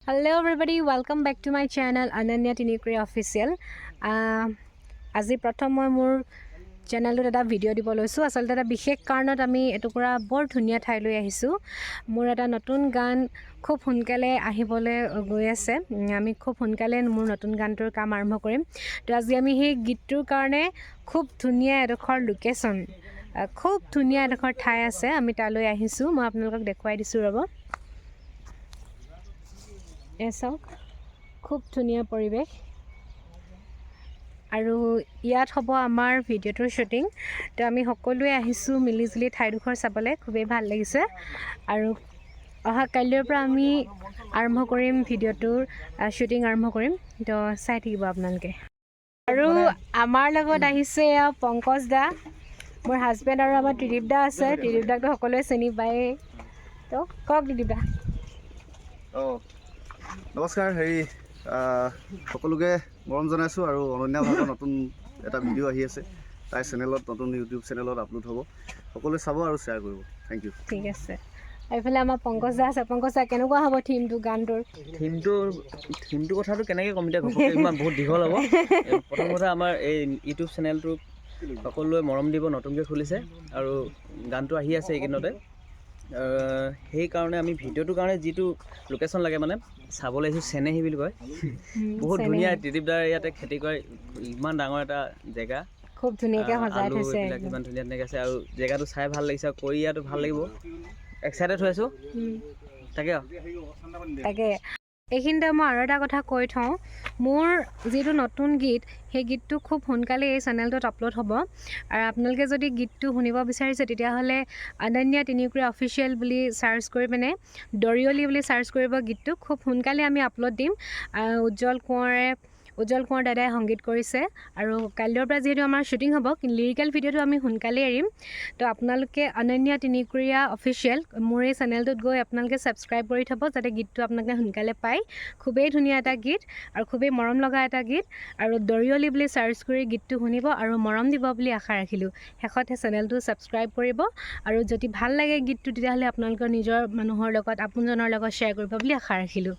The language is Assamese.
Hello everybody, welcome back to my channel Ananya Tinikuria official. আজি প্ৰথম মই মোৰ চেনেলত এটা ভিডিঅ' দিব লৈছোঁ। আচলতে এটা বিশেষ কাৰণত আমি এটুকুৰা বৰ ধুনীয়া ঠাইলৈ আহিছোঁ। মোৰ এটা নতুন গান খুব সোনকালে আহিবলৈ গৈ আছে। আমি খুব সোনকালে মোৰ নতুন গানটোৰ কাম আৰম্ভ কৰিম। তো আজি আমি সেই গীতটোৰ কাৰণে খুব ধুনীয়া এডোখৰ লোকেশ্যন, খুব ধুনীয়া এডোখৰ ঠাই আছে, আমি তালৈ আহিছোঁ। মই আপোনালোকক দেখুৱাই দিছোঁ ৰ'ব। চাওক, খুব ধুনীয়া পৰিৱেশ আৰু ইয়াত হ'ব আমাৰ ভিডিঅ'টোৰ শ্বুটিং। তো আমি সকলোৱে আহিছোঁ মিলিজুলি ঠাইডোখৰ চাবলৈ, খুবেই ভাল লাগিছে। আৰু অহা কাইলৈৰ পৰা আমি আৰম্ভ কৰিম ভিডিঅ'টোৰ শ্বুটিং আৰম্ভ কৰিম। তো চাই থাকিব আপোনালোকে। আৰু আমাৰ লগত আহিছে পংকজ দা, মোৰ হাজবেণ্ড, আৰু আমাৰ ত্ৰিদীপ দা আছে। ত্ৰিদীপ দাকতো সকলোৱে চিনি পায়েই। তো কওক ত্ৰিদীপ দা। নমস্কাৰ, সকলোকে মৰম জনাইছোঁ। আৰু অনন্যা ভাগৰ নতুন এটা ভিডিঅ' আহি আছে, তাইৰ চেনেলত, নতুন ইউটিউব চেনেলত আপলোড হ'ব। সকলোৱে চাব আৰু শ্বেয়াৰ কৰিব। Thank you. ঠিক আছে। এইফালে আমাৰ পংকজ দা আছে। পংকজ দা, কেনেকুৱা হ'ব থিমটো, গানটোৰ? থিমটোৰ কথাটো কেনেকৈ ক'ম এতিয়া, ঘপককৈ ইমান বহুত দীঘল হ'ব। প্ৰথম কথা, আমাৰ এই ইউটিউব চেনেলটো সকলোৱে মৰম দিব, নতুনকৈ খুলিছে আৰু গানটো আহি আছে এইকেইদিনতে। সেইকাৰণে আমি ভিডিঅ'টোৰ কাৰণে যিটো লোকেশ্যন লাগে মানে চাবলৈ আহিছোঁ, চেনেহী বুলি কয়। বহুত ধুনীয়া। ত্ৰিদীপ দাৰ ইয়াতে খেতি কৰে, ইমান ডাঙৰ এটা জেগা, খুব ধুনীয়াকৈ সজাই থৈছে, এইবিলাক ইমান ধুনীয়া ধুনীয়াকৈ আছে। আৰু জেগাটো চাই ভাল লাগিছে, আৰু কৰি ইয়াতো ভাল লাগিব। এক্সাইটেড হৈ আছোঁ। তাকে এইখিনিতে মই আৰু এটা কথা কৈ থওঁ, মোৰ যিটো নতুন গীত, সেই গীতটো খুব সোনকালে এই চেনেলটোত আপলোড হ'ব। আৰু আপোনালোকে যদি গীতটো শুনিব বিচাৰিছে, তেতিয়াহ'লে অনন্যা তিনিকুৰা অফিচিয়েল বুলি চাৰ্চ কৰি পিনে দৰিয়লি বুলি চাৰ্চ কৰিব। গীতটো খুব সোনকালে আমি আপলোড দিম। উজ্জ্বল কোঁৱৰ দাদাই সংগীত কৰিছে। আৰু কাইলৈৰ পৰা যিহেতু আমাৰ শ্বুটিং হ'ব, লিৰিকেল ভিডিঅ'টো আমি সোনকালে এৰিম। তো আপোনালোকে অনন্যা তিনিকুৰীয়া অফিচিয়েল মোৰ এই চেনেলটোত গৈ আপোনালোকে ছাবস্ক্ৰাইব কৰি থ'ব, যাতে গীতটো আপোনালোকে সোনকালে পায়। খুবেই ধুনীয়া এটা গীত আৰু খুবেই মৰম লগা এটা গীত। আৰু দৰিয়লি বুলি চাৰ্চ কৰি গীতটো শুনিব আৰু মৰম দিব বুলি আশা ৰাখিলোঁ। শেষত সেই চেনেলটো ছাবস্ক্ৰাইব কৰিব, আৰু যদি ভাল লাগে গীতটো, তেতিয়াহ'লে আপোনালোকৰ নিজৰ মানুহৰ লগত, আপোনজনৰ লগত শ্বেয়াৰ কৰিব বুলি আশা ৰাখিলোঁ।